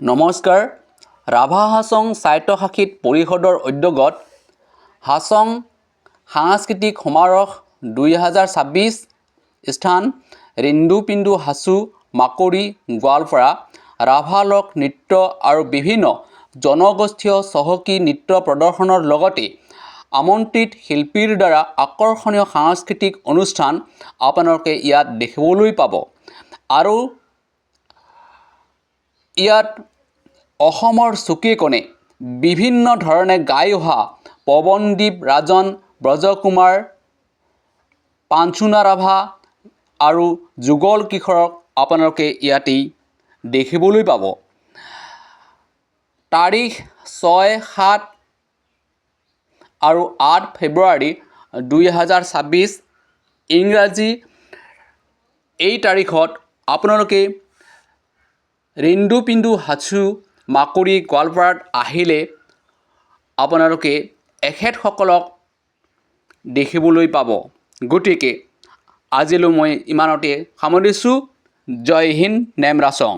নমস্কাৰ। ৰাভা হাছং স্বায়ত্তশাসিত পৰিষদৰ উদ্যোগত হাছং সাংস্কৃতিক সমাৰোহ 2026 স্থান ৰিন্দুপিন্দু হাছু মাকৰি গোৱালপাৰা ৰাভা লোক নৃত্য আৰু বিভিন্ন জনগোষ্ঠীয় চহকী নৃত্য প্ৰদৰ্শনৰ লগতে আমন্ত্ৰিত শিল্পীৰ দ্বাৰা আকৰ্ষণীয় সাংস্কৃতিক অনুষ্ঠান আপোনালোকে ইয়াত দেখিবলৈ পাব। আৰু ইয়াত অসমৰ চুকে কোণে বিভিন্ন ধৰণে গাই অহা পৱনদীপ ৰাজন, ব্ৰজকুমাৰ, পাঞ্চুনা ৰাভা আৰু যুগল কিশোৰক আপোনালোকে ইয়াতেই দেখিবলৈ পাব। তাৰিখ 6, 7 আৰু 8 ফেব্ৰুৱাৰী 2026 ইংৰাজী এই তাৰিখত আপোনালোকে ৰিন্দুপিন্দু হাছু মাকৰি গোৱালপাৰাত আহিলে আপোনালোকে এখেতসকলক দেখিবলৈ পাব। গতিকে আজিলৈ মই ইমানতে সামৰিছোঁ। জয় হিন্দ, নেম ৰাছং।